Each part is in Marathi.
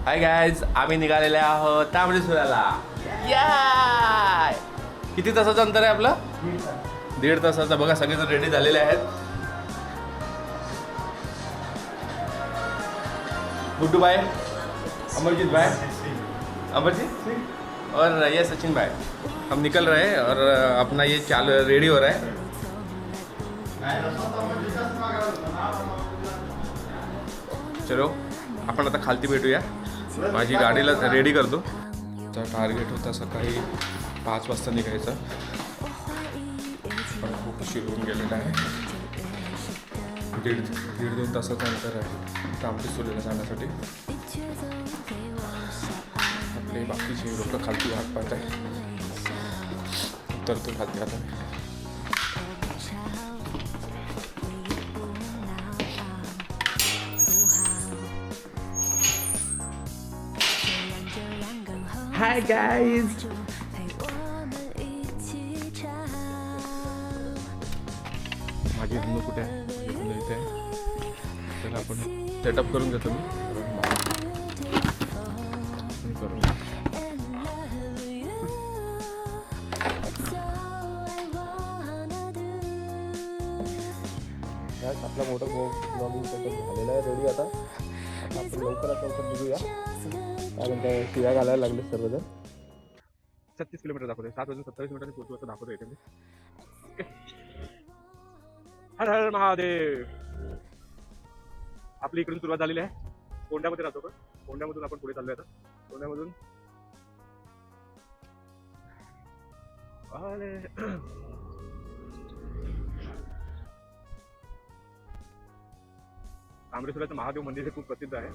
हाय गाईज, आम्ही निघालेले आहोत तांबडीसुराला. याय! किती तासाचं अंतर आहे आपलं? 1.5 तासाचं. बघा सगळेजण रेडी झालेले आहेत. गुड्डू भाई, अमरजीत भाई, अमरजीत और ये सचिन भाई, हम निकल रहे हैं और अपना ये चाल रेडी हो रहा है. चलो आपण आता खालती भेटूया. माझी गाडीला रेडी करतो. तर टार्गेट होता सकाळी 5 वाजता निघायचं, पण खूप उशीर होऊन गेलेला आहे. 1.5-2 तासाचं अंतर आहे तांबडीसुराला जाण्यासाठी. आपले बाकीचे लोक खालती वाट पाहत आहे. उतरतो खालती आता. हाय गाईज, माझी धुणं कुठे आहे? माझी धुणं इथे आहे. त्याला आपण सेटअप करून घेतो मी. करून आपला मोठा ब्लॉगिंग सेटअप झालेला आहे रेडी. आता आपण लवकरात लवकर निघूया, कारण काय शिव्या घालायला लागले सर्वजण. 36 किलोमीटर दाखवते. 7 वाजून 27 मिनिटांनी पोहोचू असं दाखवतो इथे. हर हर महादेव. आपली इकडून सुरुवात झालेली आहे. कोंड्यामध्ये राहतो आपण. कोंड्यामधून आपण पुढे चाललोय आता. कोंड्यामधून तांबडीसुराचं महादेव मंदिर हे खूप प्रसिद्ध आहे.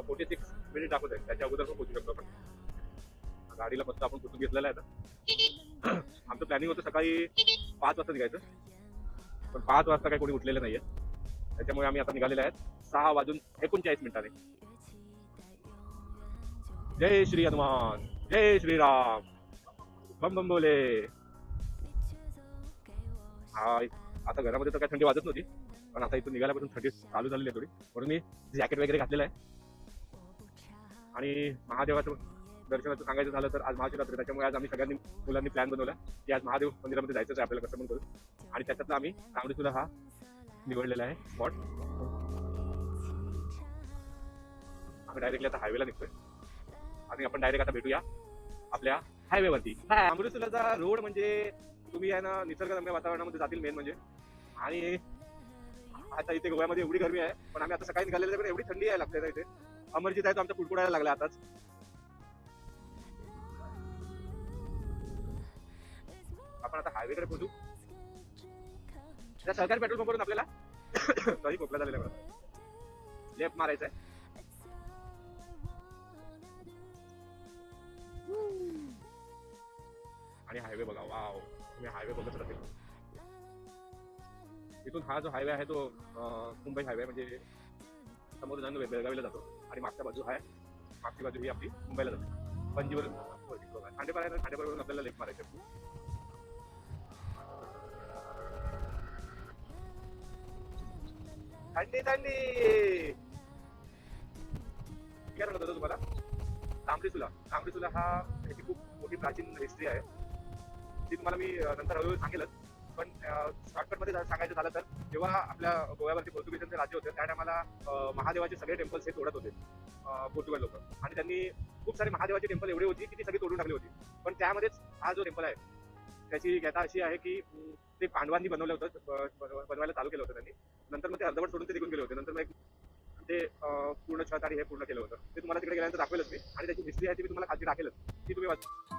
46 मिनिट दाखवत आहे. त्याच्या अगोदर पण पोहोचू शकतो आपण. गाडीला मस्त आपण पुसून घेतलेला आहे आता. आमचं प्लॅनिंग होतं सकाळी 5 वाजता निघायचं, पण 5 वाजता काही कोणी उठलेलं नाहीये. त्याच्यामुळे आम्ही आता निघालेले आहेत 6 वाजून 39 मिनिटांनी. जय श्री हनुमान, जय श्रीराम, बम बम बोले. हा, आता घरामध्ये तर काही थंडी वाजत नव्हती, पण आता इथून निघाल्यापासून थंडी चालू झालेली आहे थोडी, म्हणून मी जॅकेट वगैरे घातलेलं आहे. आणि महादेवाचं दर्शनाचं सांगायचं झालं तर आज महाशिवरात्री, त्याच्यामुळे आज आम्ही सगळ्यांनी मुलांनी प्लॅन बनवला की आज महादेव मंदिरामध्ये जायचं आहे आपल्याला कसं पण करू. आणि त्याच्यातला आम्ही तांबडीसुरा हा निवडलेला आहे स्पॉट. आम्ही डायरेक्टली आता हायवेला निघतोय आणि आपण डायरेक्ट आता भेटूया आपल्या हायवेवरती. तांबडीसुराचा रोड म्हणजे तुम्ही आहे ना निसर्गरम्य वातावरणामध्ये जातील मेन म्हणजे. आणि आता इथे गोव्यामध्ये एवढी गरमी आहे, पण आम्ही आता सकाळी निघालेलं पण एवढी थंडी आहे लागते इथे. अमरजीत आहे तो आमचा कुडकुडायला लागला आताच. आपण आता हायवेकडे पोहोचू. त्या सहकारी पेट्रोल पंपवरून आपल्याला सॉरी खोकला झालेला मला लेफ्ट मारायचा आहे. आणि हायवे बघा, वाव. तुम्ही हायवे बघत राहतील. इथून हा जो हायवे आहे तो मुंबई हायवे म्हणजे समोर जाऊन बेळगावीला जातो. आणि मागच्या बाजू आहे, मागची बाजू ही आपली मुंबईला जाते. पणजीवरून खांडेपाड्यावरून आपल्याला लेफ्ट मारायचं. थंडी थंडी काय म्हणत होतो तुम्हाला? तांबडीसुरा हा त्याची खूप मोठी प्राचीन हिस्ट्री आहे. ती तुम्हाला मी नंतर हळूहळू सांगेलच. पण शॉर्टकट मध्ये सांगायचं झालं तर जेव्हा आपल्या गोव्यावरती पोर्तुगीजांचे राज्य होते त्या टायमाला महादेवाचे सगळे टेम्पल्स हे तोडत होते पोर्तुगल लोक. आणि त्यांनी खूप सारे महादेवाची टेम्पल एवढी होती की ती सगळी तोडून टाकली होती. पण त्यामध्येच हा जो टेम्पल आहे त्याची कथा अशी आहे की ते पांडवांनी बनवलं होतं, बनवायला चालू केलं होतं त्यांनी. नंतर मग ते अर्धवट सोडून ते निघून गेले होते. नंतर मग ते पूर्ण छत आणि हे पूर्ण केलं होतं. ते तुम्हाला तिकडे गेल्यानंतर दाखवेलच मी. आणि त्याची हिस्ट्री आहे ती मी तुम्हाला खाली टाकेलच, ती तुम्ही वाचा.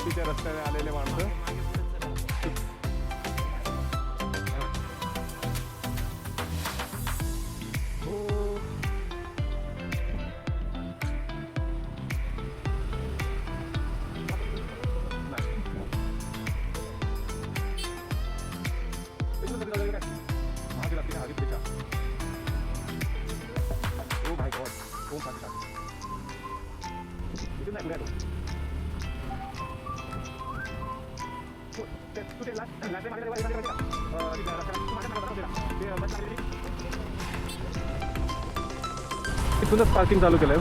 तिच्या रस्त्याने आलेले माणसं. इथूनच पार्किंग चालू केलंय.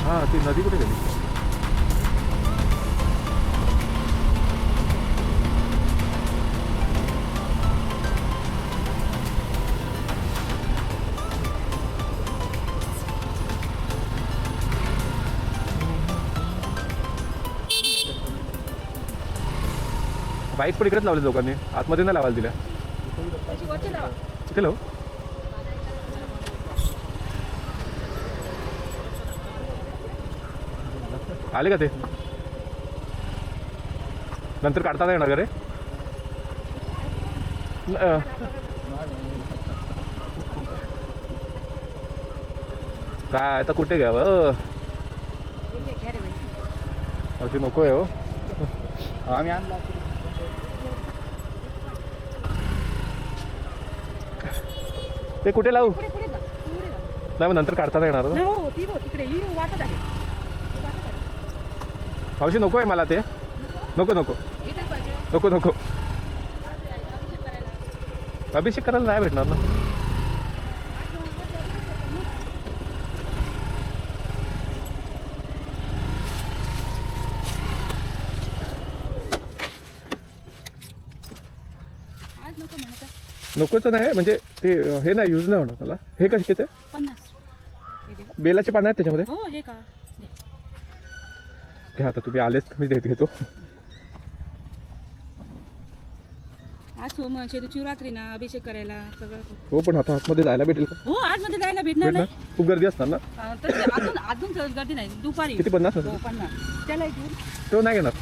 हा ती नदी कुठे गेली? बाईक पण इकडेच लावले लोकांनी, आतमध्ये नाही लावायला दिल्या. इथे लावू. आले का ते? नंतर काढता येणार का रे? काय आता कुठे घ्यावं? अशी नको आहे हो. आम्ही आणला ते कुठे लावू? नाही मग नंतर काढता येणार. मावशी नको आहे मला ते. नको नको नको नको. अभिषेक करायला नाही भेटणार ना. नकोच नाही म्हणजे ते हे नाही यूज नाही होणार मला. हे कसे ते 50 बेलाचे पानं आहेत त्याच्यामध्ये. हो हे का घ्या आता तुम्ही आलेच मी देत घेतो. आज सोमवार शिवरात्री ना अभिषेक करायला सगळं. हो पण आता आतमध्ये जायला भेटेल का? हो आज मध्ये जायला भेटणार भेटणार? नाही. खूप गर्दी असणार ना. अजून गर्दी नाही दुपारी. किती 50 हो 50 त्याला घेऊन तो नाही घेणार.